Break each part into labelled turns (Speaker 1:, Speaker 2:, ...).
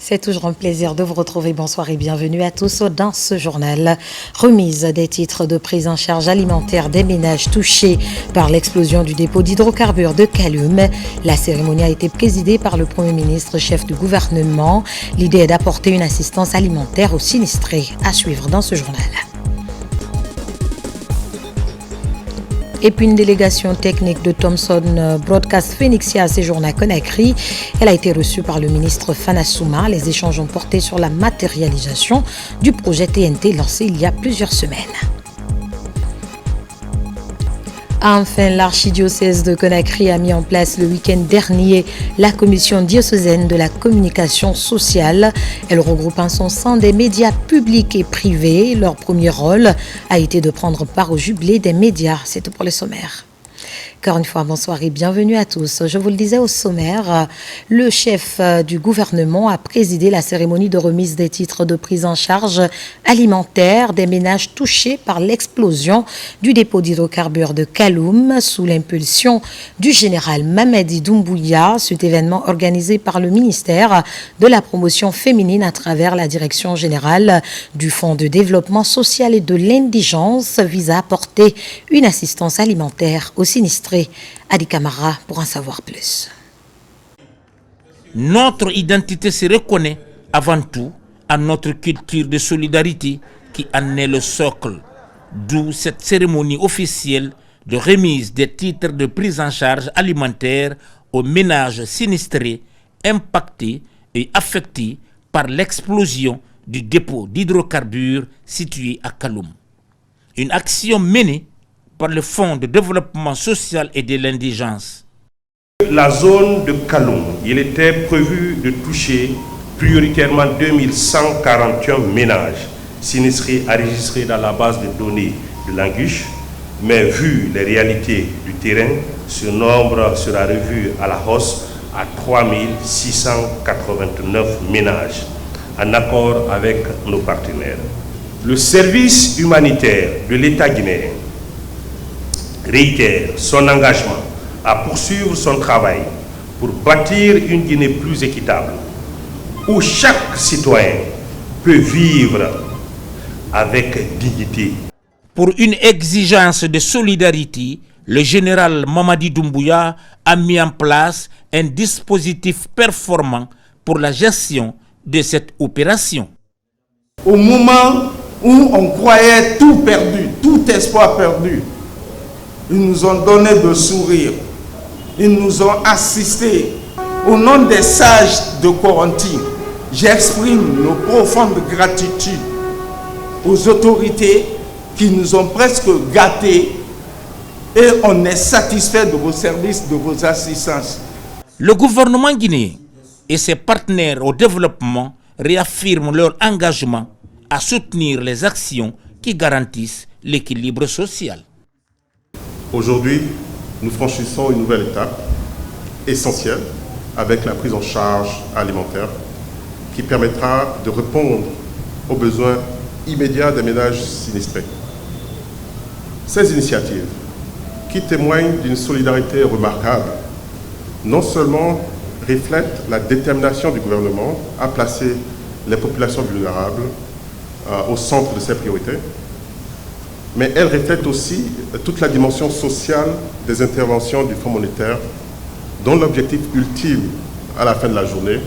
Speaker 1: C'est toujours un plaisir de vous retrouver. Bonsoir et bienvenue à tous dans ce journal. Remise des titres de prise en charge alimentaire des ménages touchés par l'explosion du dépôt d'hydrocarbures de Kaloum. La cérémonie a été présidée par le Premier ministre, chef du gouvernement. L'idée est d'apporter une assistance alimentaire aux sinistrés. À suivre dans ce journal. Et puis une délégation technique de Thomson Broadcast Phoenixia a séjourné à Conakry. Elle a été reçue par le ministre Fana Souma. Les échanges ont porté sur la matérialisation du projet TNT lancé il y a plusieurs semaines. Enfin, l'archidiocèse de Conakry a mis en place le week-end dernier la commission diocésaine de la communication sociale. Elle regroupe en son sein des médias publics et privés. Leur premier rôle a été de prendre part au jubilé des médias. C'est tout pour le sommaire. Encore une fois, bonsoir et bienvenue à tous. Je vous le disais au sommaire, le chef du gouvernement a présidé la cérémonie de remise des titres de prise en charge alimentaire des ménages touchés par l'explosion du dépôt d'hydrocarbures de Kaloum sous l'impulsion du général Mamadi Doumbouya. Cet événement organisé par le ministère de la promotion féminine à travers la direction générale du Fonds de développement social et de l'indigence vise à apporter une assistance alimentaire aux sinistrés. Adi Kamara pour en savoir plus.
Speaker 2: Notre identité se reconnaît avant tout à notre culture de solidarité qui en est le socle. D'où cette cérémonie officielle de remise des titres de prise en charge alimentaire aux ménages sinistrés, impactés et affectés par l'explosion du dépôt d'hydrocarbures situé à Kaloum. Une action menée par le Fonds de développement social et de l'indigence.
Speaker 3: La zone de Kaloum, il était prévu de toucher prioritairement 2141 ménages sinistrés enregistrés dans la base de données de l'Anguche, mais vu les réalités du terrain, ce nombre sera revu à la hausse à 3689 ménages, en accord avec nos partenaires. Le service humanitaire de l'État guinéen réitère son engagement à poursuivre son travail pour bâtir une Guinée plus équitable, où chaque citoyen peut vivre avec dignité.
Speaker 2: Pour une exigence de solidarité, le général Mamadi Doumbouya a mis en place un dispositif performant pour la gestion de cette opération.
Speaker 4: Au moment où on croyait tout perdu, tout espoir perdu, ils nous ont donné de sourire. Ils nous ont assistés. Au nom des sages de Corentin, j'exprime nos profondes gratitudes aux autorités qui nous ont presque gâtés et on est satisfait de vos services, de vos assistances.
Speaker 2: Le gouvernement guinéen et ses partenaires au développement réaffirment leur engagement à soutenir les actions qui garantissent l'équilibre social.
Speaker 5: Aujourd'hui, nous franchissons une nouvelle étape essentielle avec la prise en charge alimentaire qui permettra de répondre aux besoins immédiats des ménages sinistrés. Ces initiatives, qui témoignent d'une solidarité remarquable, non seulement reflètent la détermination du gouvernement à placer les populations vulnérables au centre de ses priorités, mais elle reflète aussi toute la dimension sociale des interventions du Fonds monétaire, dont l'objectif ultime, à la fin de la journée,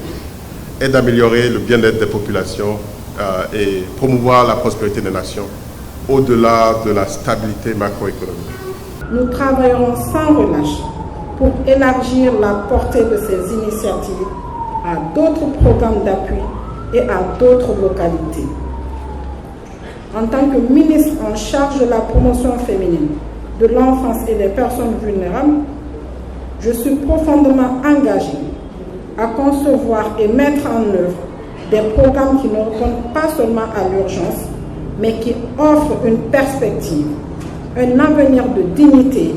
Speaker 5: est d'améliorer le bien-être des populations et promouvoir la prospérité des nations, au-delà de la stabilité macroéconomique.
Speaker 6: Nous travaillerons sans relâche pour élargir la portée de ces initiatives à d'autres programmes d'appui et à d'autres localités. En tant que ministre en charge de la promotion féminine, de l'enfance et des personnes vulnérables, je suis profondément engagée à concevoir et mettre en œuvre des programmes qui ne répondent pas seulement à l'urgence, mais qui offrent une perspective, un avenir de dignité,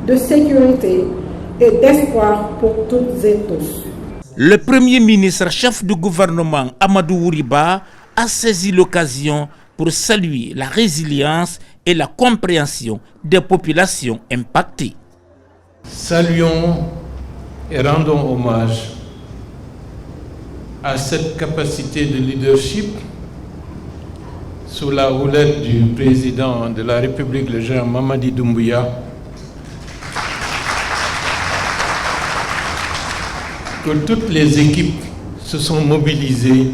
Speaker 6: de sécurité et d'espoir pour toutes et tous.
Speaker 2: Le Premier ministre, chef du gouvernement Amadou Ouriba, a saisi l'occasion pour saluer la résilience et la compréhension des populations impactées.
Speaker 7: Saluons et rendons hommage à cette capacité de leadership sous la houlette du président de la République, le général Mamadi Doumbouya, que toutes les équipes se sont mobilisées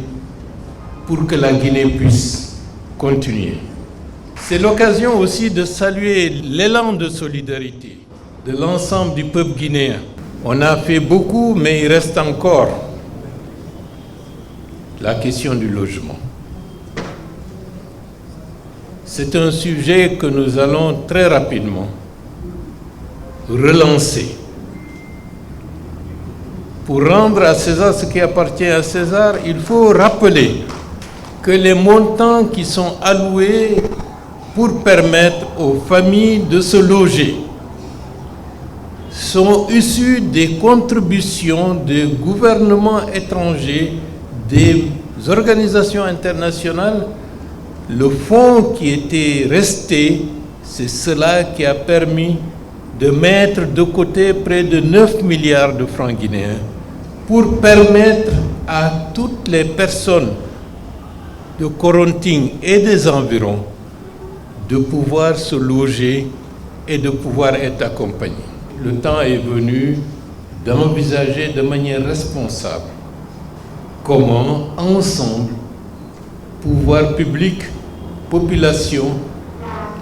Speaker 7: pour que la Guinée puisse continuer. C'est l'occasion aussi de saluer l'élan de solidarité de l'ensemble du peuple guinéen. On a fait beaucoup, mais il reste encore la question du logement. C'est un sujet que nous allons très rapidement relancer pour rendre à César ce qui appartient à César. Il faut rappeler que les montants qui sont alloués pour permettre aux familles de se loger sont issus des contributions des gouvernements étrangers, des organisations internationales. Le fonds qui était resté, c'est cela qui a permis de mettre de côté près de 9 milliards de francs guinéens pour permettre à toutes les personnes de Coronting et des environs de pouvoir se loger et de pouvoir être accompagnés. Le temps est venu d'envisager de manière responsable comment, ensemble, pouvoir public, population,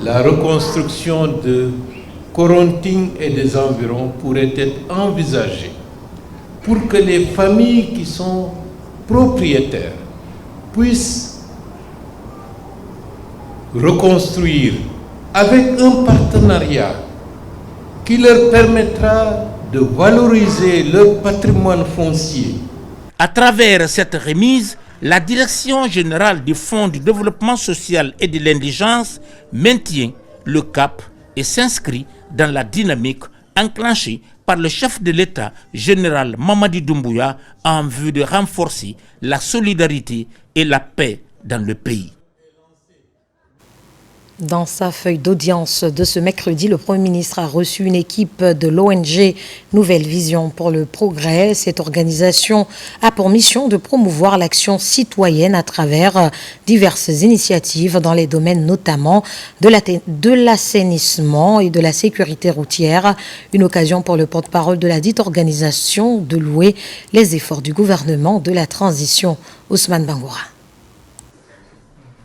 Speaker 7: la reconstruction de Coronting et des environs pourrait être envisagée pour que les familles qui sont propriétaires puissent reconstruire avec un partenariat qui leur permettra de valoriser leur patrimoine foncier.
Speaker 2: À travers cette remise, la Direction générale du Fonds du développement social et de l'indigence maintient le cap et s'inscrit dans la dynamique enclenchée par le chef de l'État général Mamadi Doumbouya en vue de renforcer la solidarité et la paix dans le pays.
Speaker 1: Dans sa feuille d'audience de ce mercredi, le Premier ministre a reçu une équipe de l'ONG Nouvelle Vision pour le Progrès. Cette organisation a pour mission de promouvoir l'action citoyenne à travers diverses initiatives dans les domaines notamment de l'assainissement et de la sécurité routière. Une occasion pour le porte-parole de la dite organisation de louer les efforts du gouvernement de la transition. Ousmane Bangoura.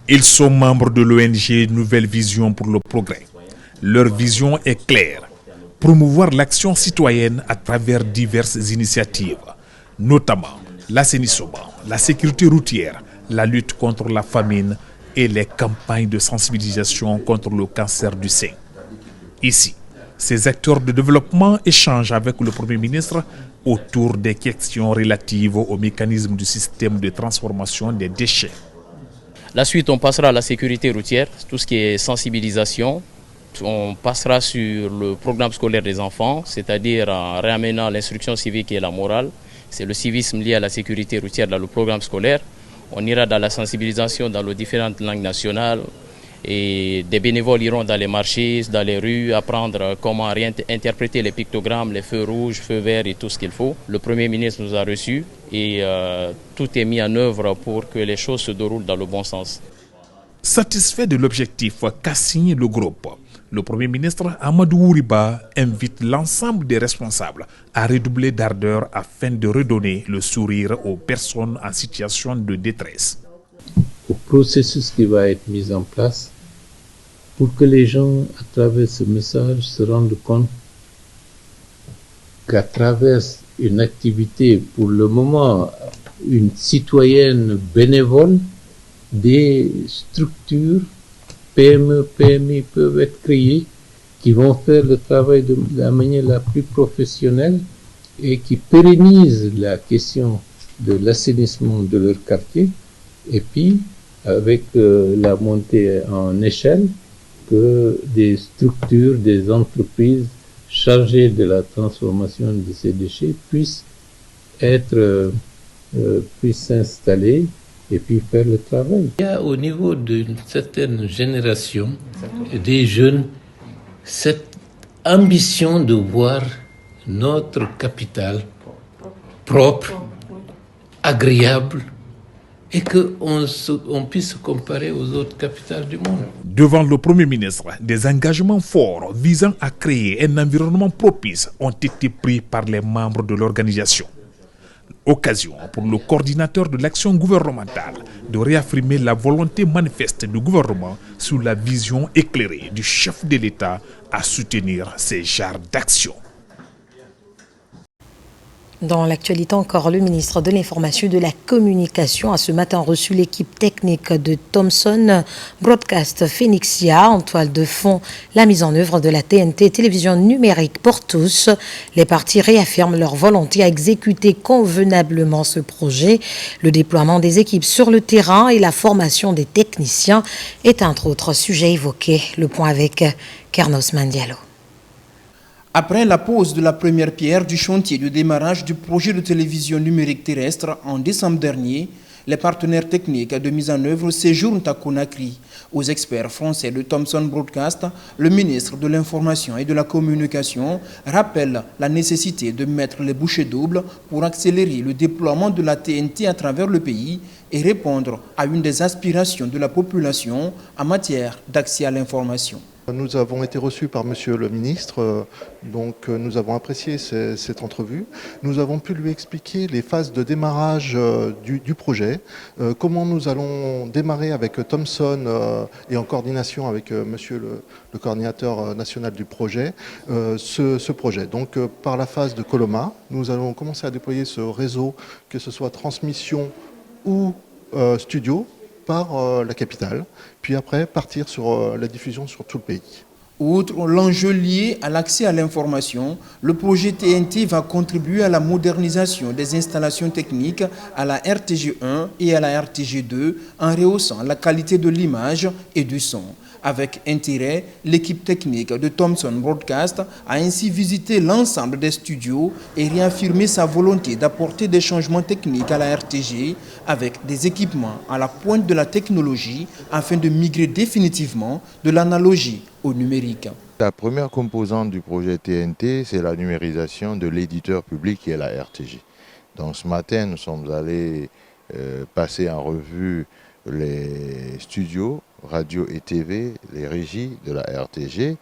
Speaker 8: Ils sont membres de l'ONG Nouvelle Vision pour le Progrès. Leur vision est claire, promouvoir l'action citoyenne à travers diverses initiatives, notamment l'assainissement, la sécurité routière, la lutte contre la famine et les campagnes de sensibilisation contre le cancer du sein. Ici, ces acteurs de développement échangent avec le Premier ministre autour des questions relatives au mécanisme du système de transformation des déchets.
Speaker 9: La suite, on passera à la sécurité routière, tout ce qui est sensibilisation. On passera sur le programme scolaire des enfants, c'est-à-dire en réamenant l'instruction civique et la morale. C'est le civisme lié à la sécurité routière dans le programme scolaire. On ira dans la sensibilisation dans les différentes langues nationales. Et des bénévoles iront dans les marchés, dans les rues, apprendre comment interpréter les pictogrammes, les feux rouges, feux verts et tout ce qu'il faut. Le Premier ministre nous a reçus et tout est mis en œuvre pour que les choses se déroulent dans le bon sens.
Speaker 8: Satisfait de l'objectif qu'a signé le groupe, le Premier ministre Amadou Ouriba invite l'ensemble des responsables à redoubler d'ardeur afin de redonner le sourire aux personnes en situation de détresse.
Speaker 10: Au processus qui va être mis en place pour que les gens, à travers ce message, se rendent compte qu'à travers une activité, pour le moment, une citoyenne bénévole, des structures PME, PMI peuvent être créées qui vont faire le travail de la manière la plus professionnelle et qui pérennisent la question de l'assainissement de leur quartier. Et puis, avec la montée en échelle, que des structures, des entreprises chargées de la transformation de ces déchets puissent s'installer et puis faire le travail. Il y a au niveau d'une certaine génération des jeunes cette ambition de voir notre capitale propre, agréable et qu'on puisse se comparer aux autres capitales du monde.
Speaker 8: Devant le Premier ministre, des engagements forts visant à créer un environnement propice ont été pris par les membres de l'organisation. Occasion pour le coordinateur de l'action gouvernementale de réaffirmer la volonté manifeste du gouvernement sur la vision éclairée du chef de l'État à soutenir ces genres d'actions.
Speaker 1: Dans l'actualité encore, le ministre de l'Information et de la Communication a ce matin reçu l'équipe technique de Thomson Broadcast Phoenixia en toile de fond la mise en œuvre de la TNT télévision numérique pour tous. Les parties réaffirment leur volonté à exécuter convenablement ce projet. Le déploiement des équipes sur le terrain et la formation des techniciens est entre autres sujets évoqués. Le point avec Kernos Mandialo.
Speaker 11: Après la pose de la première pierre du chantier de démarrage du projet de télévision numérique terrestre en décembre dernier, les partenaires techniques de mise en œuvre séjournent à Conakry. Aux experts français de Thomson Broadcast, le ministre de l'Information et de la Communication rappelle la nécessité de mettre les bouchées doubles pour accélérer le déploiement de la TNT à travers le pays et répondre à une des aspirations de la population en matière d'accès à l'information.
Speaker 5: Nous avons été reçus par Monsieur le ministre, donc nous avons apprécié cette entrevue. Nous avons pu lui expliquer les phases de démarrage du projet, comment nous allons démarrer avec Thomson et en coordination avec Monsieur le coordinateur national du projet, ce projet. Donc par la phase de Coloma, nous allons commencer à déployer ce réseau, que ce soit transmission ou studio, par la capitale, puis après partir sur la diffusion sur tout le pays.
Speaker 11: Outre l'enjeu lié à l'accès à l'information, le projet TNT va contribuer à la modernisation des installations techniques à la RTG1 et à la RTG2 en rehaussant la qualité de l'image et du son. Avec intérêt, l'équipe technique de Thomson Broadcast a ainsi visité l'ensemble des studios et réaffirmé sa volonté d'apporter des changements techniques à la RTG avec des équipements à la pointe de la technologie afin de migrer définitivement de l'analogie au numérique.
Speaker 12: La première composante du projet TNT, c'est la numérisation de l'éditeur public qui est la RTG. Donc ce matin, nous sommes allés passer en revue les studios, radio et TV, les régies de la RTG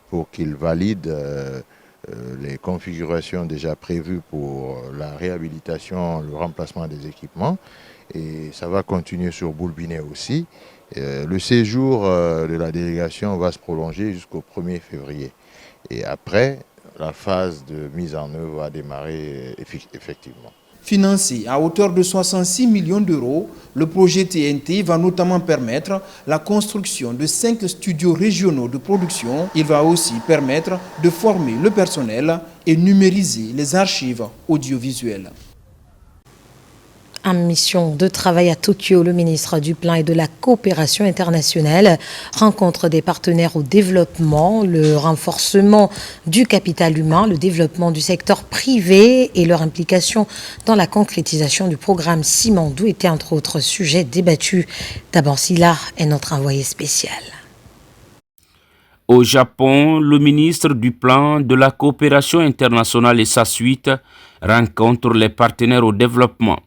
Speaker 12: pour qu'ils valident les configurations déjà prévues pour la réhabilitation, le remplacement des équipements. Et ça va continuer sur Boulbinet aussi. Le séjour de la délégation va se prolonger jusqu'au 1er février. Et après, la phase de mise en œuvre va démarrer effectivement.
Speaker 11: Financé à hauteur de 66 millions d'euros, le projet TNT va notamment permettre la construction de 5 studios régionaux de production. Il va aussi permettre de former le personnel et numériser les archives audiovisuelles.
Speaker 1: En mission de travail à Tokyo, le ministre du Plan et de la Coopération internationale rencontre des partenaires au développement, le renforcement du capital humain, le développement du secteur privé et leur implication dans la concrétisation du programme Simandou étaient entre autres sujets débattus. D'abord, Silla est notre envoyé spécial.
Speaker 13: Au Japon, le ministre du Plan, de la Coopération internationale et sa suite rencontrent les partenaires au développement.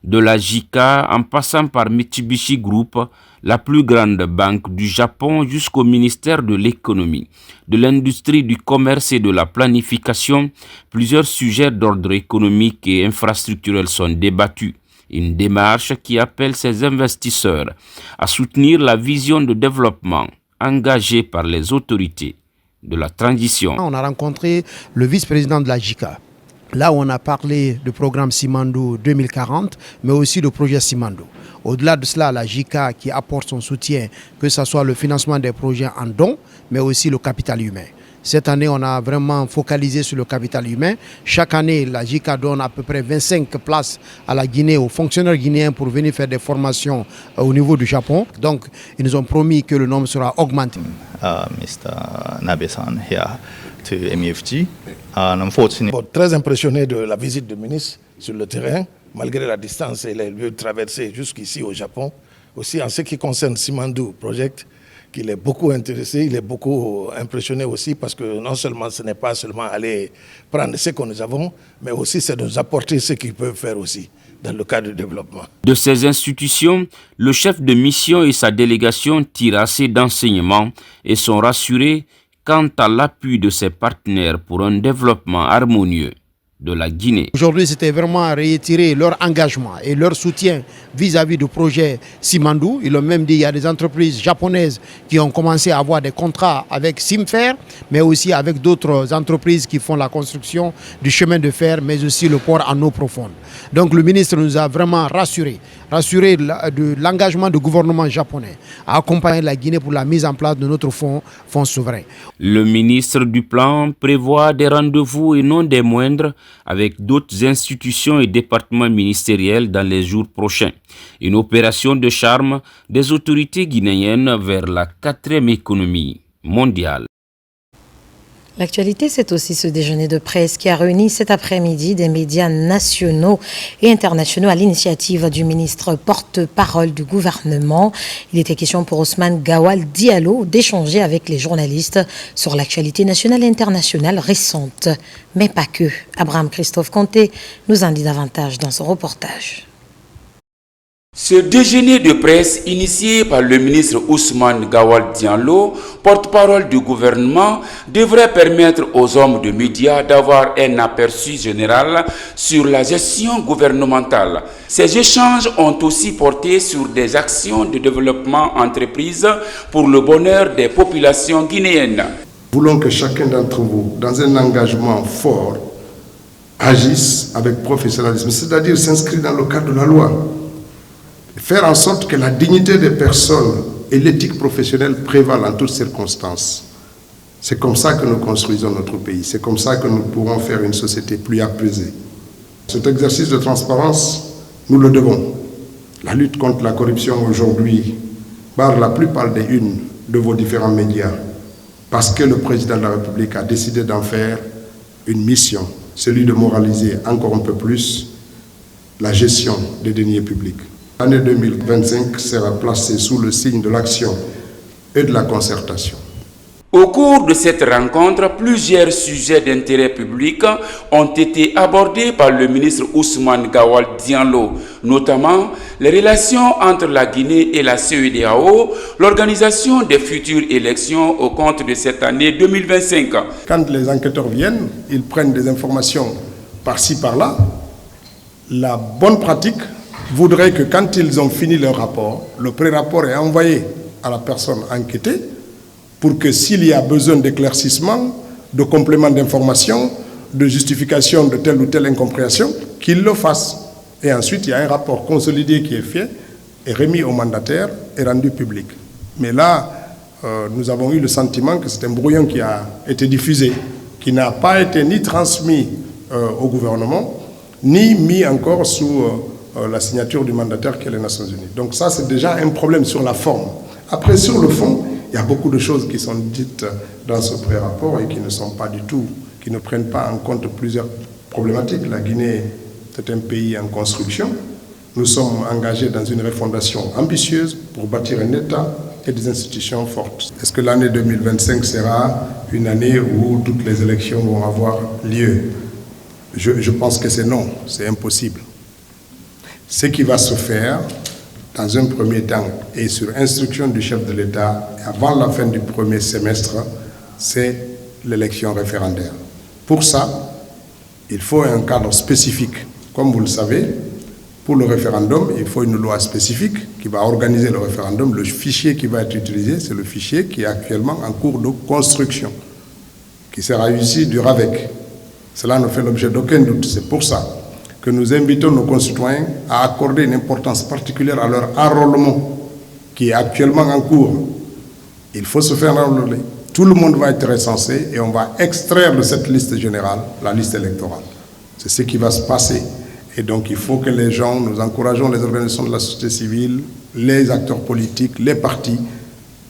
Speaker 13: De la JICA en passant par Mitsubishi Group, la plus grande banque du Japon, jusqu'au ministère de l'économie, de l'industrie, du commerce et de la planification, plusieurs sujets d'ordre économique et infrastructurel sont débattus. Une démarche qui appelle ses investisseurs à soutenir la vision de développement engagée par les autorités de la transition.
Speaker 14: On a rencontré le vice-président de la JICA. Là où on a parlé du programme Simandou 2040, mais aussi du projet Simandou. Au-delà de cela, la JICA qui apporte son soutien, que ce soit le financement des projets en dons, mais aussi le capital humain. Cette année, on a vraiment focalisé sur le capital humain. Chaque année, la JICA donne à peu près 25 places à la Guinée, aux fonctionnaires guinéens pour venir faire des formations au niveau du Japon. Donc, ils nous ont promis que le nombre sera augmenté.
Speaker 15: Mr. Nabe-san here to MUFG.
Speaker 16: Très impressionné de la visite du ministre sur le terrain, malgré la distance et les lieux traversés jusqu'ici au Japon. Aussi, en ce qui concerne Simandou Project, qu'il est beaucoup intéressé, il est beaucoup impressionné aussi parce que non seulement ce n'est pas seulement aller prendre ce que nous avons, mais aussi c'est de nous apporter ce qu'ils peuvent faire aussi. dans le cadre du développement.
Speaker 13: De ces institutions, le chef de mission et sa délégation tirent assez d'enseignements et sont rassurés quant à l'appui de ses partenaires pour un développement harmonieux de la Guinée.
Speaker 14: Aujourd'hui, c'était vraiment réitérer leur engagement et leur soutien vis-à-vis du projet Simandou. Ils l'ont même dit, il y a des entreprises japonaises qui ont commencé à avoir des contrats avec Simfer, mais aussi avec d'autres entreprises qui font la construction du chemin de fer, mais aussi le port en eau profonde. Donc le ministre nous a vraiment rassuré de l'engagement du gouvernement japonais à accompagner la Guinée pour la mise en place de notre fonds souverain.
Speaker 13: Le ministre du Plan prévoit des rendez-vous et non des moindres avec d'autres institutions et départements ministériels dans les jours prochains. Une opération de charme des autorités guinéennes vers la 4e économie mondiale.
Speaker 1: L'actualité, c'est aussi ce déjeuner de presse qui a réuni cet après-midi des médias nationaux et internationaux à l'initiative du ministre porte-parole du gouvernement. Il était question pour Ousmane Gawal Diallo d'échanger avec les journalistes sur l'actualité nationale et internationale récente. Mais pas que. Abraham Christophe Conté nous en dit davantage dans son reportage.
Speaker 17: Ce déjeuner de presse initié par le ministre Ousmane Gawal Diallo, porte-parole du gouvernement, devrait permettre aux hommes de médias d'avoir un aperçu général sur la gestion gouvernementale. Ces échanges ont aussi porté sur des actions de développement entreprises pour le bonheur des populations guinéennes.
Speaker 18: Nous voulons que chacun d'entre vous, dans un engagement fort, agisse avec professionnalisme, c'est-à-dire s'inscrit dans le cadre de la loi. Faire en sorte que la dignité des personnes et l'éthique professionnelle prévalent en toutes circonstances. C'est comme ça que nous construisons notre pays. C'est comme ça que nous pourrons faire une société plus apaisée. Cet exercice de transparence, nous le devons. La lutte contre la corruption aujourd'hui barre la plupart des unes de vos différents médias parce que le président de la République a décidé d'en faire une mission, celui de moraliser encore un peu plus la gestion des deniers publics. L'année 2025 sera placée sous le signe de l'action et de la concertation.
Speaker 17: Au cours de cette rencontre, plusieurs sujets d'intérêt public ont été abordés par le ministre Ousmane Gawal Diallo, notamment les relations entre la Guinée et la CEDEAO, l'organisation des futures élections au compte de cette année 2025.
Speaker 18: Quand les enquêteurs viennent, ils prennent des informations par-ci, par-là. La bonne pratique voudrait que quand ils ont fini leur rapport, le pré-rapport est envoyé à la personne enquêtée pour que s'il y a besoin d'éclaircissement, de complément d'information, de justification de telle ou telle incompréhension, qu'il le fasse. Et ensuite, il y a un rapport consolidé qui est fait, et remis au mandataire et rendu public. Mais là, nous avons eu le sentiment que c'est un brouillon qui a été diffusé, qui n'a pas été ni transmis au gouvernement, ni mis encore sous la signature du mandataire qui est les Nations Unies. Donc ça, c'est déjà un problème sur la forme. Après, sur le fond, il y a beaucoup de choses qui sont dites dans ce pré-rapport et qui ne sont pas du tout, qui ne prennent pas en compte plusieurs problématiques. La Guinée est un pays en construction. Nous sommes engagés dans une refondation ambitieuse pour bâtir un État et des institutions fortes. Est-ce que l'année 2025 sera une année où toutes les élections vont avoir lieu? Je pense que c'est non, c'est impossible. Ce qui va se faire dans un premier temps et sur instruction du chef de l'État avant la fin du premier semestre, c'est l'élection référendaire. Pour ça, il faut un cadre spécifique. Comme vous le savez, pour le référendum, il faut une loi spécifique qui va organiser le référendum. Le fichier qui va être utilisé, c'est le fichier qui est actuellement en cours de construction, qui sera issu du RAVEC. Cela ne fait l'objet d'aucun doute. C'est pour ça que nous invitons nos concitoyens à accorder une importance particulière à leur enrôlement, qui est actuellement en cours. Il faut se faire enrôler. Tout le monde va être recensé et on va extraire de cette liste générale la liste électorale. C'est ce qui va se passer. Et donc il faut que les gens, nous encourageons les organisations de la société civile, les acteurs politiques, les partis,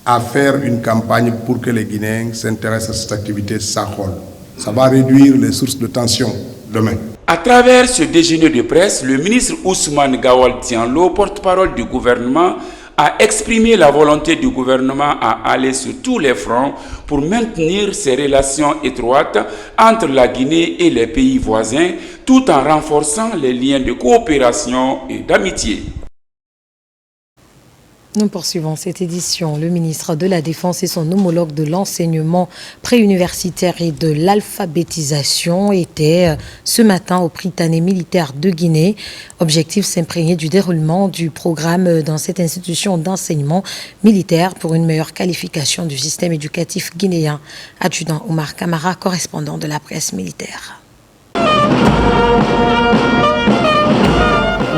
Speaker 18: à faire une campagne pour que les Guinéens s'intéressent à cette activité s'enrôlent. Ça va réduire les sources de tension demain.
Speaker 17: À travers ce déjeuner de presse, le ministre Ousmane Gawal Diallo, porte-parole du gouvernement, a exprimé la volonté du gouvernement à aller sur tous les fronts pour maintenir ces relations étroites entre la Guinée et les pays voisins, tout en renforçant les liens de coopération et d'amitié.
Speaker 1: Nous poursuivons cette édition. Le ministre de la Défense et son homologue de l'enseignement préuniversitaire et de l'alphabétisation étaient ce matin au Prytanée militaire de Guinée. Objectif, s'imprégner du déroulement du programme dans cette institution d'enseignement militaire pour une meilleure qualification du système éducatif guinéen. Adjudant Omar Kamara, correspondant de la presse militaire.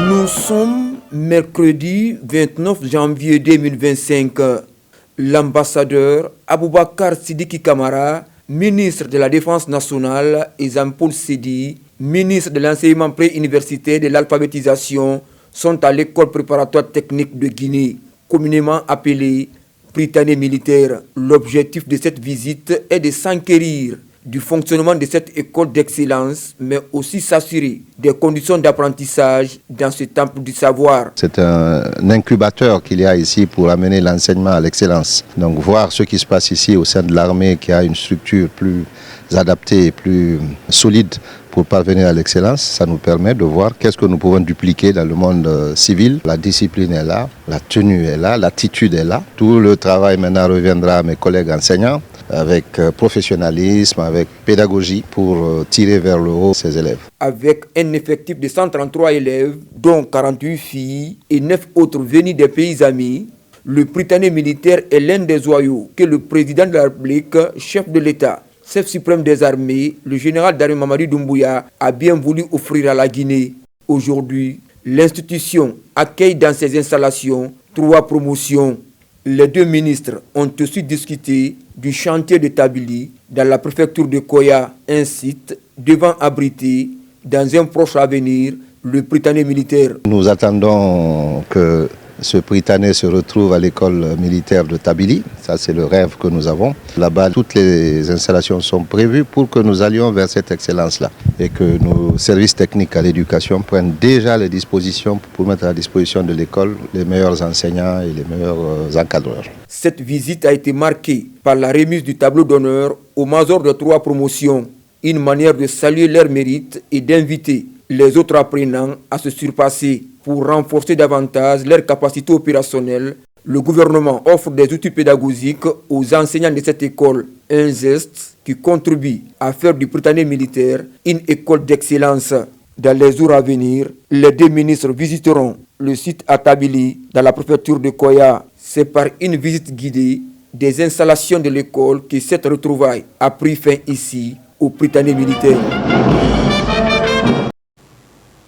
Speaker 19: Nous sommes mercredi 29 janvier 2025. L'ambassadeur Aboubakar Sidiki Kamara, ministre de la Défense nationale, et Jean-Paul Sidi, ministre de l'enseignement préuniversitaire et de l'alphabétisation, sont à l'école préparatoire technique de Guinée, communément appelée Prytanée militaire. L'objectif de cette visite est de s'enquérir du fonctionnement de cette école d'excellence, mais aussi s'assurer des conditions d'apprentissage dans ce temple du savoir.
Speaker 20: C'est un incubateur qu'il y a ici pour amener l'enseignement à l'excellence. Donc voir ce qui se passe ici au sein de l'armée qui a une structure plus adaptée et plus solide pour parvenir à l'excellence, ça nous permet de voir qu'est-ce que nous pouvons dupliquer dans le monde civil. La discipline est là, la tenue est là, l'attitude est là. Tout le travail maintenant reviendra à mes collègues enseignants avec professionnalisme, avec pédagogie pour tirer vers le haut ces élèves.
Speaker 19: Avec un effectif de 133 élèves, dont 48 filles et 9 autres venus des pays amis, le Prytanée militaire est l'un des joyaux que le président de la République, chef de l'État, chef suprême des armées, le général Dary Mamadou Doumbouya, a bien voulu offrir à la Guinée. Aujourd'hui, l'institution accueille dans ses installations 3 promotions. Les 2 ministres ont aussi discuté du chantier de Tabili dans la préfecture de Koya, un site devant abriter dans un proche avenir le Prytanée militaire.
Speaker 20: Nous attendons que ce Prytanée se retrouve à l'école militaire de Tabili. Ça, c'est le rêve que nous avons. Là-bas, toutes les installations sont prévues pour que nous allions vers cette excellence-là et que nos services techniques à l'éducation prennent déjà les dispositions pour mettre à la disposition de l'école les meilleurs enseignants et les meilleurs encadreurs.
Speaker 19: Cette visite a été marquée par la remise du tableau d'honneur aux majors de 3 promotions, une manière de saluer leur mérite et d'inviter les autres apprenants à se surpasser. Pour renforcer davantage leurs capacités opérationnelles, le gouvernement offre des outils pédagogiques aux enseignants de cette école, un geste qui contribue à faire du Prytanée militaire une école d'excellence. Dans les jours à venir, les 2 ministres visiteront le site à Tabili, dans la préfecture de Koya. C'est par une visite guidée des installations de l'école que cette retrouvaille a pris fin ici, au Prytanée militaire.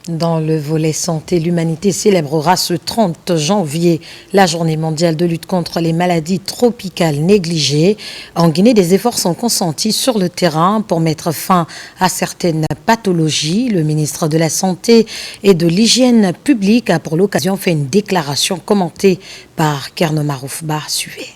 Speaker 1: Dans le volet santé, l'humanité célébrera ce 30 janvier la journée mondiale de lutte contre les maladies tropicales négligées. En Guinée, des efforts sont consentis sur le terrain pour mettre fin à certaines pathologies. Le ministre de la Santé et de l'Hygiène publique a pour l'occasion fait une déclaration commentée par Kerno Maroufba. Suivez.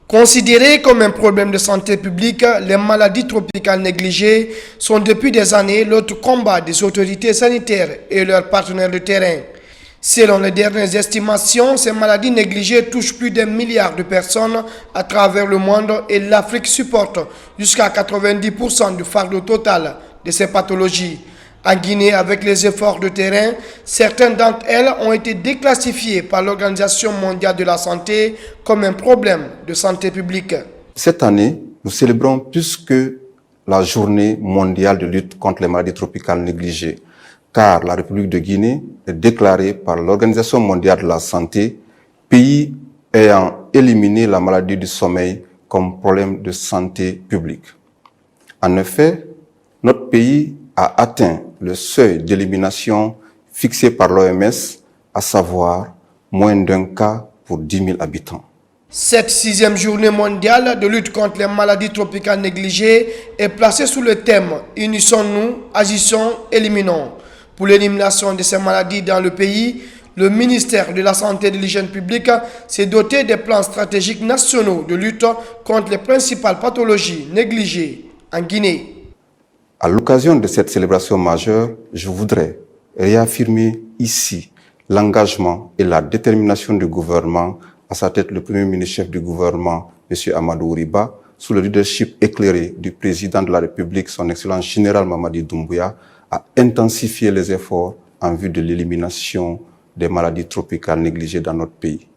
Speaker 21: Considérées comme un problème de santé publique, les maladies tropicales négligées sont depuis des années l'autre combat des autorités sanitaires et leurs partenaires de terrain. Selon les dernières estimations, ces maladies négligées touchent plus d'1 milliard de personnes à travers le monde et l'Afrique supporte jusqu'à 90% du fardeau total de ces pathologies. En Guinée, avec les efforts de terrain, certaines d'entre elles ont été déclassifiées par l'Organisation mondiale de la santé comme un problème de santé publique.
Speaker 22: Cette année, nous célébrons plus que la journée mondiale de lutte contre les maladies tropicales négligées, car la République de Guinée est déclarée par l'Organisation mondiale de la santé pays ayant éliminé la maladie du sommeil comme problème de santé publique. En effet, notre pays a atteint le seuil d'élimination fixé par l'OMS, à savoir moins d'1 cas pour 10 000 habitants.
Speaker 21: Cette 6e journée mondiale de lutte contre les maladies tropicales négligées est placée sous le thème « Unissons-nous, agissons, éliminons ». Pour l'élimination de ces maladies dans le pays, le ministère de la Santé et de l'Hygiène publique s'est doté des plans stratégiques nationaux de lutte contre les principales pathologies négligées en Guinée.
Speaker 22: À l'occasion de cette célébration majeure, je voudrais réaffirmer ici l'engagement et la détermination du gouvernement, à sa tête le Premier ministre chef du gouvernement, M. Amadou Riba, sous le leadership éclairé du président de la République, son Excellence général Mamadi Doumbouya, à intensifier les efforts en vue de l'élimination des maladies tropicales négligées dans notre pays.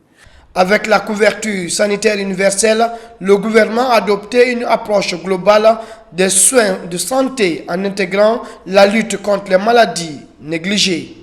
Speaker 21: Avec la couverture sanitaire universelle, le gouvernement a adopté une approche globale des soins de santé en intégrant la lutte contre les maladies négligées.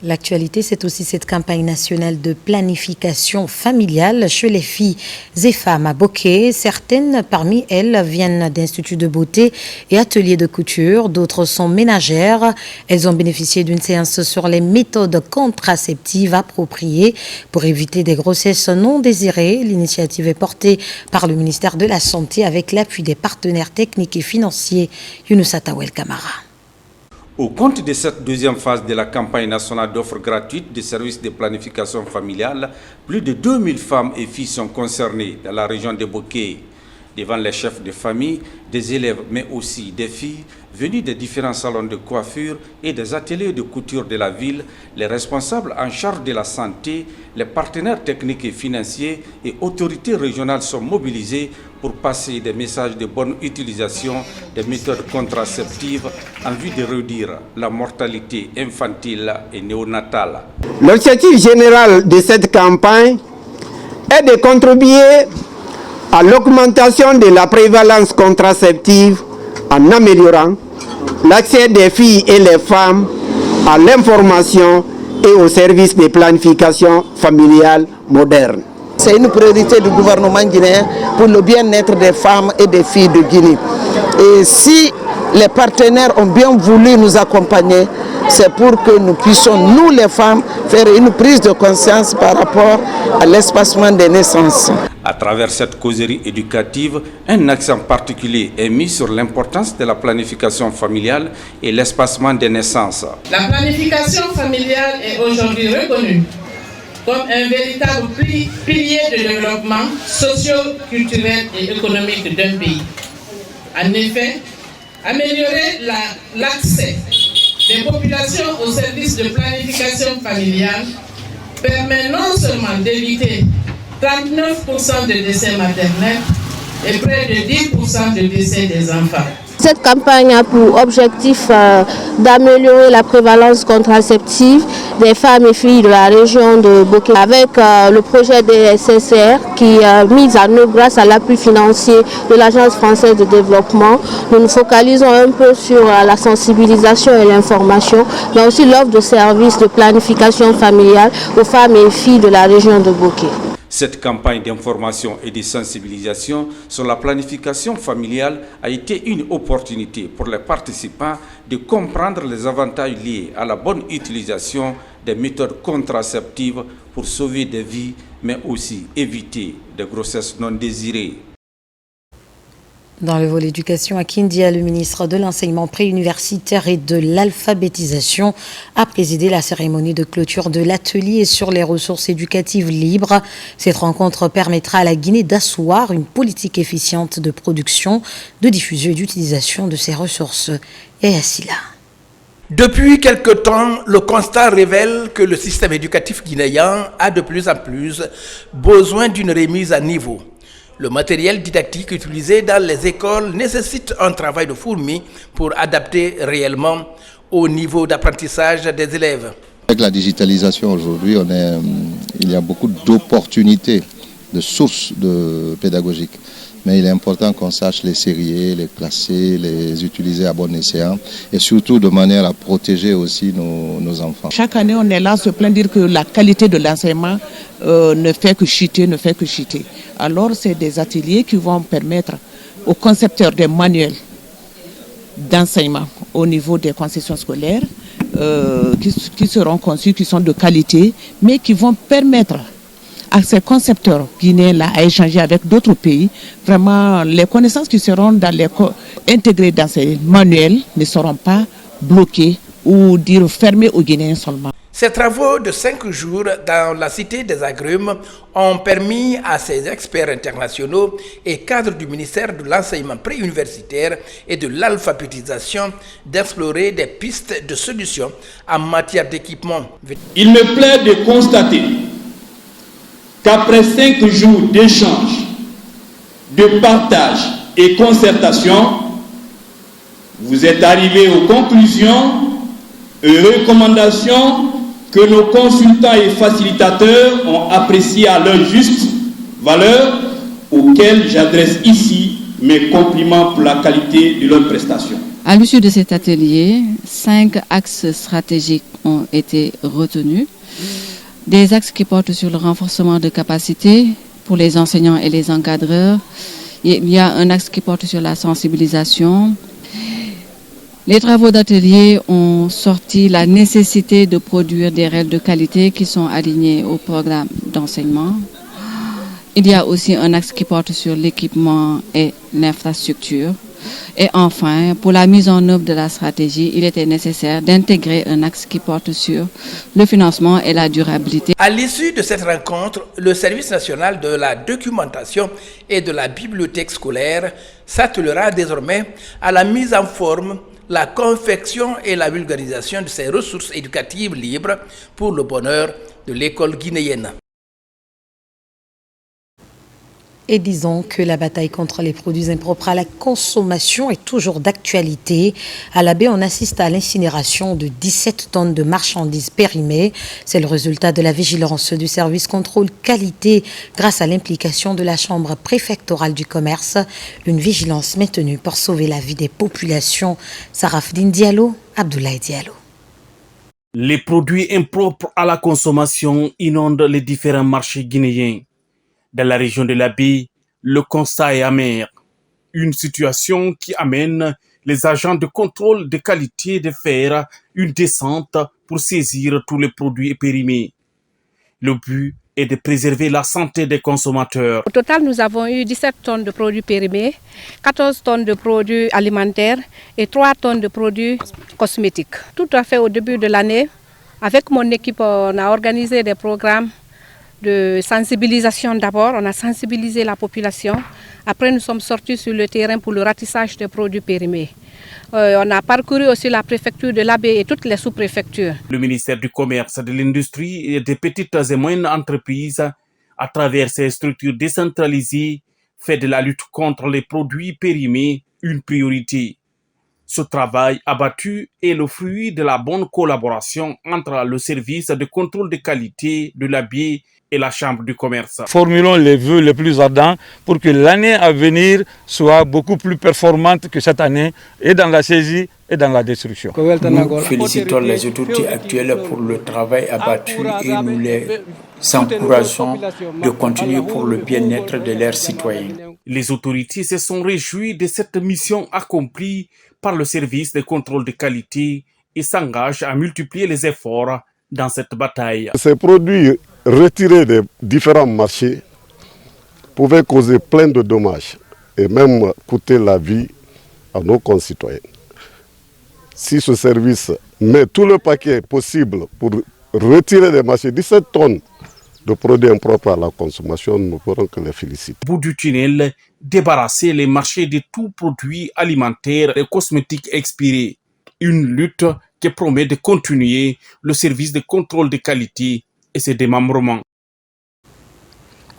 Speaker 1: L'actualité, c'est aussi cette campagne nationale de planification familiale chez les filles et femmes à Boké. Certaines parmi elles viennent d'instituts de beauté et ateliers de couture, d'autres sont ménagères. Elles ont bénéficié d'une séance sur les méthodes contraceptives appropriées pour éviter des grossesses non désirées. L'initiative est portée par le ministère de la Santé avec l'appui des partenaires techniques et financiers. Younous Atawel Kamara.
Speaker 3: Au compte de cette deuxième phase de la campagne nationale d'offres gratuites des services de planification familiale, plus de 2000 femmes et filles sont concernées dans la région de Boké. Devant les chefs de famille, des élèves, mais aussi des filles venus des différents salons de coiffure et des ateliers de couture de la ville, les responsables en charge de la santé, les partenaires techniques et financiers et autorités régionales sont mobilisés pour passer des messages de bonne utilisation des méthodes contraceptives en vue de réduire la mortalité infantile et néonatale.
Speaker 4: L'objectif général de cette campagne est de contribuer à l'augmentation de la prévalence contraceptive en améliorant l'accès des filles et les femmes à l'information et aux services de planification familiale moderne.
Speaker 23: C'est une priorité du gouvernement guinéen pour le bien-être des femmes et des filles de Guinée. Et si les partenaires ont bien voulu nous accompagner, c'est pour que nous puissions, nous les femmes, faire une prise de conscience par rapport à l'espacement des naissances.
Speaker 3: À travers cette causerie éducative, un accent particulier est mis sur l'importance de la planification familiale et l'espacement des naissances.
Speaker 24: La planification familiale est aujourd'hui reconnue comme un véritable pilier de développement socio-culturel et économique d'un pays. En effet, améliorer l'accès des populations aux services de planification familiale permet non seulement d'éviter 39% de décès maternels et près de 10% de décès des enfants.
Speaker 25: Cette campagne a pour objectif d'améliorer la prévalence contraceptive des femmes et filles de la région de Boké avec le projet des SSR qui est mis en œuvre grâce à l'appui financier de l'Agence française de développement. Nous nous focalisons un peu sur la sensibilisation et l'information, mais aussi l'offre de services de planification familiale aux femmes et filles de la région de Boké.
Speaker 3: Cette campagne d'information et de sensibilisation sur la planification familiale a été une opportunité pour les participants de comprendre les avantages liés à la bonne utilisation des méthodes contraceptives pour sauver des vies, mais aussi éviter des grossesses non désirées.
Speaker 1: Dans le volet éducation à Kindia, le ministre de l'enseignement préuniversitaire et de l'alphabétisation a présidé la cérémonie de clôture de l'atelier sur les ressources éducatives libres. Cette rencontre permettra à la Guinée d'asseoir une politique efficiente de production, de diffusion et d'utilisation de ces ressources. Et ainsi là.
Speaker 26: Depuis quelque temps, le constat révèle que le système éducatif guinéen a de plus en plus besoin d'une remise à niveau. Le matériel didactique utilisé dans les écoles nécessite un travail de fourmi pour adapter réellement au niveau d'apprentissage des élèves.
Speaker 20: Avec la digitalisation aujourd'hui, il y a beaucoup d'opportunités, de sources pédagogiques. Mais il est important qu'on sache les sérier, les classer, les utiliser à bon escient et surtout de manière à protéger aussi nos enfants.
Speaker 27: Chaque année, on est là à se plaindre dire que la qualité de l'enseignement ne fait que chuter, Alors, c'est des ateliers qui vont permettre aux concepteurs des manuels d'enseignement au niveau des concessions scolaires qui seront conçus, qui sont de qualité, mais qui vont permettre à ces concepteurs guinéens-là à échanger avec d'autres pays. Vraiment, les connaissances qui seront intégrées dans ces manuels ne seront pas bloquées ou fermées aux Guinéens seulement.
Speaker 26: Ces travaux de 5 jours dans la Cité des Agrumes ont permis à ces experts internationaux et cadres du ministère de l'enseignement préuniversitaire et de l'alphabétisation d'explorer des pistes de solutions en matière d'équipement.
Speaker 2: Il me plaît de constater qu'après 5 jours d'échanges, de partage et concertation, vous êtes arrivés aux conclusions et recommandations que nos consultants et facilitateurs ont appréciées à leur juste valeur, auxquels j'adresse ici mes compliments pour la qualité de leurs prestations.
Speaker 5: À l'issue de cet atelier, 5 axes stratégiques ont été retenus. Des axes qui portent sur le renforcement de capacités pour les enseignants et les encadreurs. Il y a un axe qui porte sur la sensibilisation. Les travaux d'atelier ont sorti la nécessité de produire des règles de qualité qui sont alignées au programme d'enseignement. Il y a aussi un axe qui porte sur l'équipement et l'infrastructure. Et enfin, pour la mise en œuvre de la stratégie, il était nécessaire d'intégrer un axe qui porte sur le financement et la durabilité.
Speaker 26: À l'issue de cette rencontre, le Service national de la documentation et de la bibliothèque scolaire s'attelera désormais à la mise en forme, la confection et la vulgarisation de ces ressources éducatives libres pour le bonheur de l'école guinéenne.
Speaker 1: Et disons que la bataille contre les produits impropres à la consommation est toujours d'actualité. À la baie, on assiste à l'incinération de 17 tonnes de marchandises périmées. C'est le résultat de la vigilance du service contrôle qualité grâce à l'implication de la chambre préfectorale du commerce. Une vigilance maintenue pour sauver la vie des populations. Sarafdine Diallo, Abdoulaye Diallo.
Speaker 6: Les produits impropres à la consommation inondent les différents marchés guinéens. Dans la région de la baie, le constat est amer. Une situation qui amène les agents de contrôle de qualité de faire une descente pour saisir tous les produits périmés. Le but est de préserver la santé des consommateurs.
Speaker 7: Au total, nous avons eu 17 tonnes de produits périmés, 14 tonnes de produits alimentaires et 3 tonnes de produits cosmétiques. Tout à fait au début de l'année, avec mon équipe, on a organisé des programmes de sensibilisation d'abord. On a sensibilisé la population. Après, nous sommes sortis sur le terrain pour le ratissage des produits périmés. On a parcouru aussi la préfecture de l'Abbé et toutes les sous-préfectures.
Speaker 6: Le ministère du Commerce, de l'Industrie et des petites et moyennes entreprises, à travers ses structures décentralisées, fait de la lutte contre les produits périmés une priorité. Ce travail abattu est le fruit de la bonne collaboration entre le service de contrôle de qualité de l'Abbé et la Chambre du commerce.
Speaker 8: Formulons les vœux les plus ardents pour que l'année à venir soit beaucoup plus performante que cette année, et dans la saisie et dans la destruction.
Speaker 9: Nous félicitons les autorités actuelles pour le travail abattu et nous les encourageons de continuer pour le bien-être de leurs citoyens.
Speaker 6: Les autorités se sont réjouies de cette mission accomplie par le service de contrôle de qualité et s'engagent à multiplier les efforts dans cette bataille.
Speaker 10: Ces produits retirés des différents marchés pouvaient causer plein de dommages et même coûter la vie à nos concitoyens. Si ce service met tout le paquet possible pour retirer des marchés 17 tonnes de produits impropres à la consommation, nous ne pourrons que les féliciter.
Speaker 6: Bout du tunnel, débarrasser les marchés de tout produits alimentaires et cosmétiques expirés. Une lutte qui promet de continuer le service de contrôle de qualité et ses démembrements.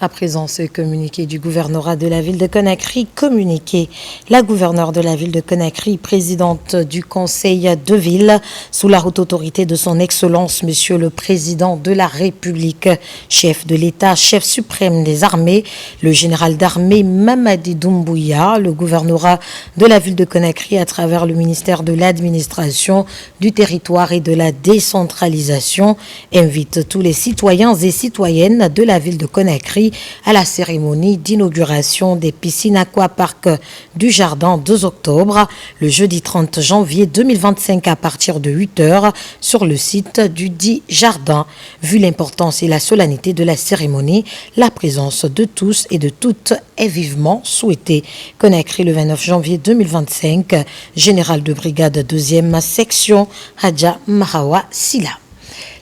Speaker 1: À présent, ce communiqué du gouvernorat de la ville de Conakry, communiqué. La gouverneure de la ville de Conakry, présidente du conseil de ville, sous la haute autorité de son Excellence, Monsieur le Président de la République, chef de l'État, chef suprême des armées, le général d'armée Mamadi Doumbouya, le gouvernorat de la ville de Conakry à travers le ministère de l'administration, du territoire et de la décentralisation, invite tous les citoyens et citoyennes de la ville de Conakry à la cérémonie d'inauguration des piscines aquapark du Jardin 2 octobre, le jeudi 30 janvier 2025 à partir de 8h sur le site du dit jardin. Vu l'importance et la solennité de la cérémonie, la présence de tous et de toutes est vivement souhaitée. Conakry le 29 janvier 2025, général de brigade 2e section, Hadja Mahawa Silla.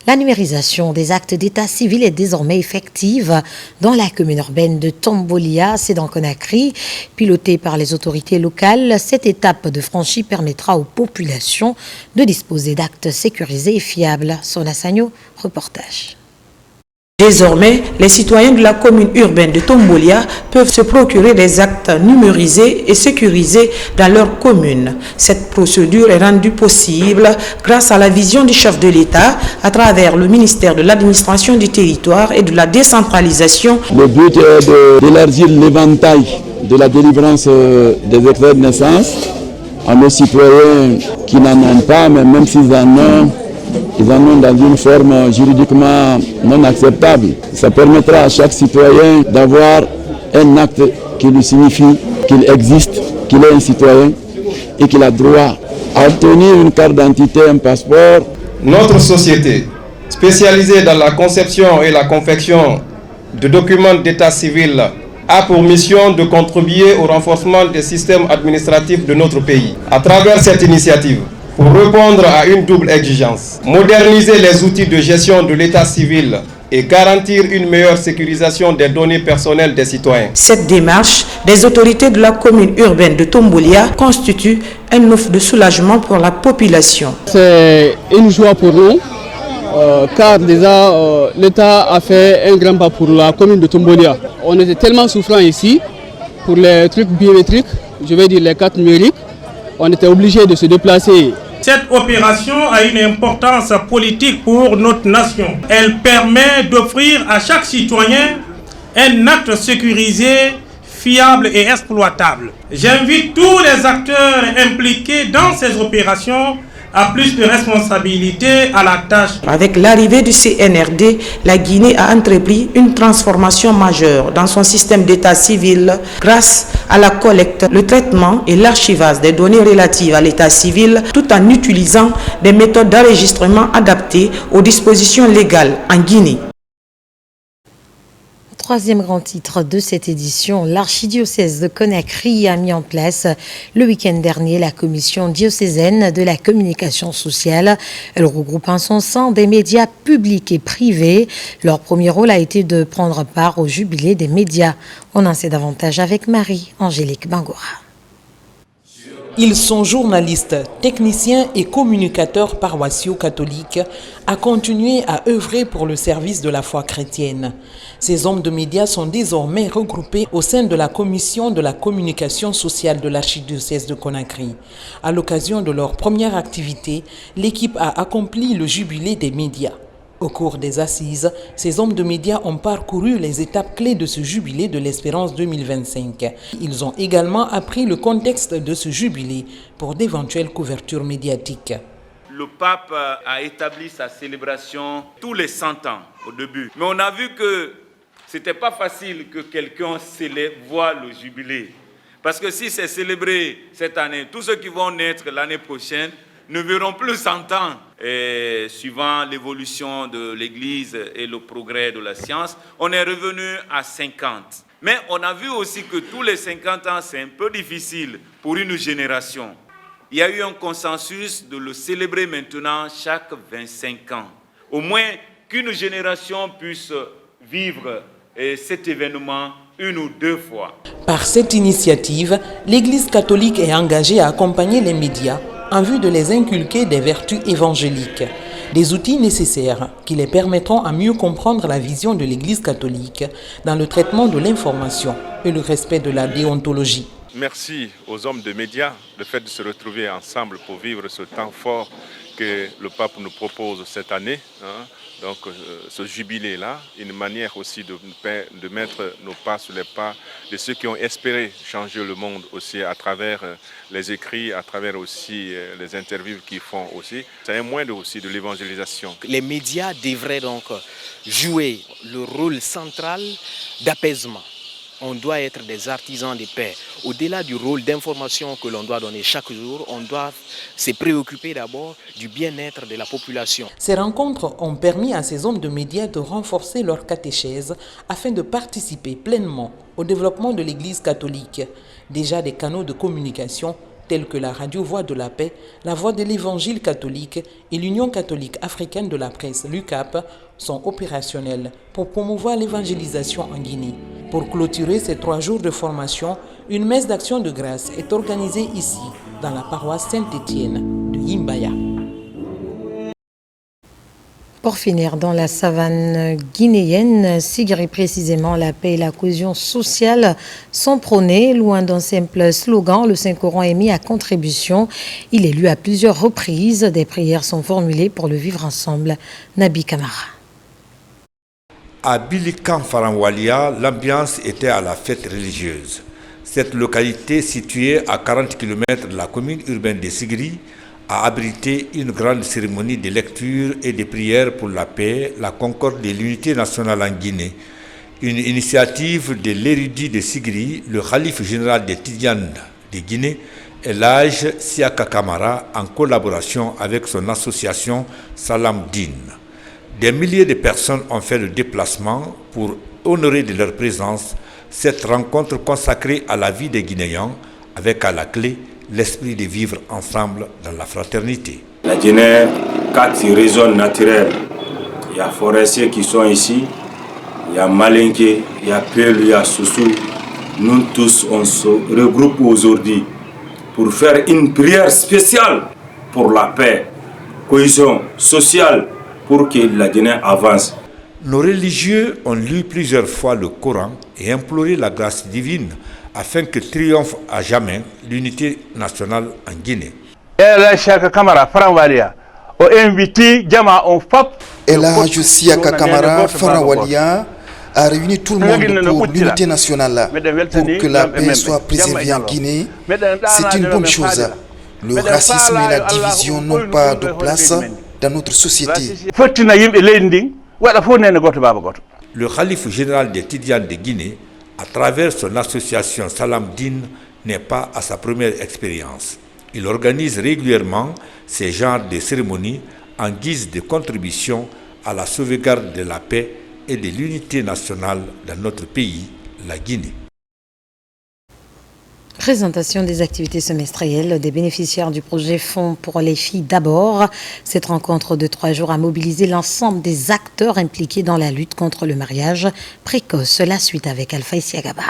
Speaker 1: La numérisation des actes d'état civil est désormais effective dans la commune urbaine de Tombolia, c'est dans Conakry. Pilotée par les autorités locales, cette étape de franchie permettra aux populations de disposer d'actes sécurisés et fiables. Sona Sagno, reportage.
Speaker 11: Désormais, les citoyens de la commune urbaine de Tombolia peuvent se procurer des actes numérisés et sécurisés dans leur commune. Cette procédure est rendue possible grâce à la vision du chef de l'État à travers le ministère de l'administration du territoire et de la décentralisation.
Speaker 12: Le but est d'élargir l'éventail de la délivrance des extraits de naissance à nos citoyens qui n'en ont pas, mais même s'ils en ont, ils en ont dans une forme juridiquement non acceptable. Ça permettra à chaque citoyen d'avoir un acte qui lui signifie qu'il existe, qu'il est un citoyen et qu'il a droit à obtenir une carte d'identité, un passeport.
Speaker 13: Notre société, spécialisée dans la conception et la confection de documents d'état civil, a pour mission de contribuer au renforcement des systèmes administratifs de notre pays. À travers cette initiative, pour répondre à une double exigence, moderniser les outils de gestion de l'état civil et garantir une meilleure sécurisation des données personnelles des citoyens.
Speaker 11: Cette démarche des autorités de la commune urbaine de Tombolia constitue un offre de soulagement pour la population.
Speaker 14: C'est une joie pour nous, car déjà l'État a fait un grand pas pour la commune de Tombolia. On était tellement souffrant ici pour les trucs biométriques, je vais dire les cartes numériques. On était obligé de se déplacer.
Speaker 15: Cette opération a une importance politique pour notre nation. Elle permet d'offrir à chaque citoyen un acte sécurisé, fiable et exploitable. J'invite tous les acteurs impliqués dans ces opérations à plus de responsabilité à la tâche.
Speaker 11: Avec l'arrivée du CNRD, la Guinée a entrepris une transformation majeure dans son système d'état civil grâce à la collecte, le traitement et l'archivage des données relatives à l'état civil tout en utilisant des méthodes d'enregistrement adaptées aux dispositions légales en Guinée.
Speaker 1: Troisième grand titre de cette édition, l'archidiocèse de Conakry a mis en place le week-end dernier la commission diocésaine de la communication sociale. Elle regroupe en son sein des médias publics et privés. Leur premier rôle a été de prendre part au jubilé des médias. On en sait davantage avec Marie-Angélique Bangora.
Speaker 16: Ils sont journalistes, techniciens et communicateurs paroissiaux catholiques à continuer à œuvrer pour le service de la foi chrétienne. Ces hommes de médias sont désormais regroupés au sein de la commission de la communication sociale de l'archidiocèse de Conakry. À l'occasion de leur première activité, l'équipe a accompli le jubilé des médias. Au cours des assises, ces hommes de médias ont parcouru les étapes clés de ce jubilé de l'Espérance 2025. Ils ont également appris le contexte de ce jubilé pour d'éventuelles couvertures médiatiques.
Speaker 18: Le pape a établi sa célébration tous les 100 ans au début. Mais on a vu que ce n'était pas facile que quelqu'un voit le jubilé. Parce que si c'est célébré cette année, tous ceux qui vont naître l'année prochaine ne verront plus 100 ans. Et suivant l'évolution de l'Église et le progrès de la science, on est revenu à 50. Mais on a vu aussi que tous les 50 ans, c'est un peu difficile pour une génération. Il y a eu un consensus de le célébrer maintenant chaque 25 ans. Au moins qu'une génération puisse vivre cet événement une ou deux fois.
Speaker 16: Par cette initiative, l'Église catholique est engagée à accompagner les médias en vue de les inculquer des vertus évangéliques, des outils nécessaires qui les permettront à mieux comprendre la vision de l'Église catholique dans le traitement de l'information et le respect de la déontologie.
Speaker 28: Merci aux hommes de médias, le fait de se retrouver ensemble pour vivre ce temps fort que le pape nous propose cette année. Donc ce jubilé-là, une manière aussi de mettre nos pas sur les pas de ceux qui ont espéré changer le monde aussi à travers les écrits, à travers aussi les interviews qu'ils font aussi. C'est un moyen aussi de l'évangélisation.
Speaker 29: Les médias devraient donc jouer le rôle central d'apaisement. On doit être des artisans de paix. Au-delà du rôle d'information que l'on doit donner chaque jour, on doit se préoccuper d'abord du bien-être de la population.
Speaker 16: Ces rencontres ont permis à ces hommes de médias de renforcer leur catéchèse afin de participer pleinement au développement de l'Église catholique. Déjà des canaux de communication telles que la Radio Voix de la Paix, la Voix de l'Évangile catholique et l'Union catholique africaine de la presse, l'UCAP, sont opérationnels pour promouvoir l'évangélisation en Guinée. Pour clôturer ces 3 jours de formation, une messe d'action de grâce est organisée ici, dans la paroisse Saint-Étienne de Yimbaya.
Speaker 1: Pour finir, dans la savane guinéenne, Sigri précisément, la paix et la cohésion sociale sont prônées. Loin d'un simple slogan, le Saint-Coran est mis à contribution. Il est lu à plusieurs reprises. Des prières sont formulées pour le vivre ensemble. Nabi Kamara.
Speaker 3: À Bilikan Faranwalia, l'ambiance était à la fête religieuse. Cette localité, située à 40 km de la commune urbaine de Sigri, a abrité une grande cérémonie de lecture et de prière pour la paix, la concorde et l'unité nationale en Guinée. Une initiative de l'érudit de Sigri, le khalife général des Tidjanes de Guinée, Elhadj Siaka Kamara, en collaboration avec son association Salam Din. Des milliers de personnes ont fait le déplacement pour honorer de leur présence cette rencontre consacrée à la vie des Guinéens, avec à la clé l'esprit de vivre ensemble dans la fraternité.
Speaker 4: La Guinée, 4 régions naturelles. Il y a forestiers qui sont ici, il y a Malinké, il y a Peul, il y a Soussou. Nous tous, on se regroupe aujourd'hui pour faire une prière spéciale pour la paix, cohésion sociale, pour que la Guinée avance.
Speaker 3: Nos religieux ont lu plusieurs fois le Coran et imploré la grâce divine afin que triomphe à jamais l'unité nationale en Guinée.
Speaker 17: Elhadj Siaka Kamara Faranwalia a réuni tout le monde pour l'unité nationale, pour que la paix soit préservée en Guinée. C'est une bonne chose. Le racisme et la division n'ont pas de place dans notre société.
Speaker 3: Le khalife général des Tidjanes de Guinée, à travers son association Salam Din, n'est pas à sa première expérience. Il organise régulièrement ces genres de cérémonies en guise de contribution à la sauvegarde de la paix et de l'unité nationale dans notre pays, la Guinée.
Speaker 1: Présentation des activités semestrielles des bénéficiaires du projet Fonds pour les filles d'abord. Cette rencontre de 3 jours a mobilisé l'ensemble des acteurs impliqués dans la lutte contre le mariage précoce. La suite avec Alpha Isiagaba.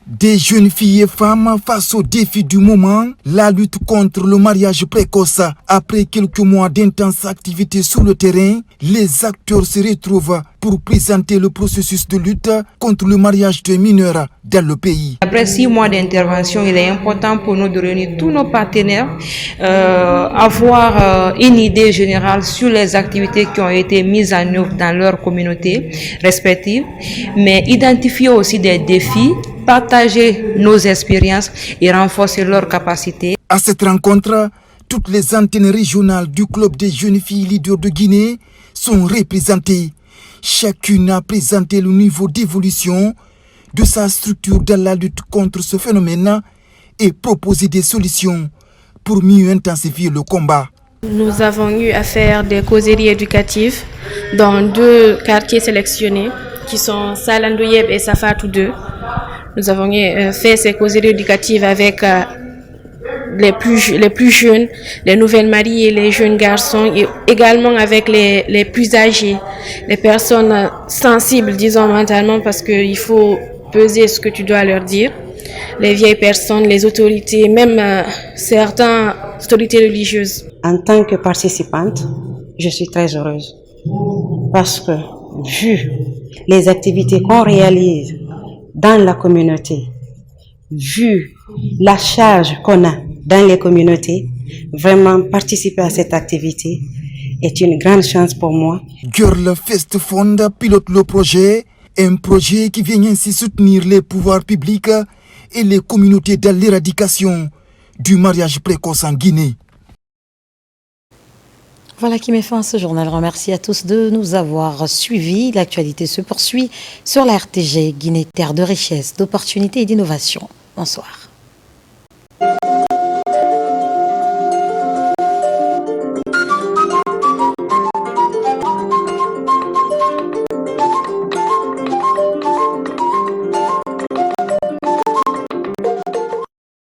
Speaker 19: Des jeunes filles et femmes face aux défis du moment, la lutte contre le mariage précoce. Après quelques mois d'intenses activités sur le terrain, les acteurs se retrouvent pour présenter le processus de lutte contre le mariage des mineurs dans le pays.
Speaker 21: Après 6 mois d'intervention, il est important pour nous de réunir tous nos partenaires, avoir une idée générale sur les activités qui ont été mises en œuvre dans leurs communautés respectives, mais identifier aussi des défis, partager nos expériences et renforcer leurs capacités.
Speaker 19: À cette rencontre, toutes les antennes régionales du club des jeunes filles leaders de Guinée sont représentées. Chacune a présenté le niveau d'évolution de sa structure dans la lutte contre ce phénomène et proposé des solutions pour mieux intensifier le combat.
Speaker 22: Nous avons eu à faire des causeries éducatives dans 2 quartiers sélectionnés qui sont Salandouyeb et Safatou 2. Nous avons fait ces causeries éducatives avec les plus jeunes, les nouvelles mariées, les jeunes garçons, et également avec les plus âgés, les personnes sensibles, disons mentalement, parce qu'il faut peser ce que tu dois leur dire, les vieilles personnes, les autorités, même certaines autorités religieuses.
Speaker 23: En tant que participante, je suis très heureuse parce que, vu les activités qu'on réalise dans la communauté, vu la charge qu'on a dans les communautés, vraiment participer à cette activité est une grande chance pour moi.
Speaker 19: Girl Fest Fund pilote le projet, un projet qui vient ainsi soutenir les pouvoirs publics et les communautés dans l'éradication du mariage précoce en Guinée.
Speaker 1: Voilà qui met fin à ce journal. Remercie à tous de nous avoir suivis. L'actualité se poursuit sur la RTG Guinée, terre de richesse, d'opportunités et d'innovation. Bonsoir.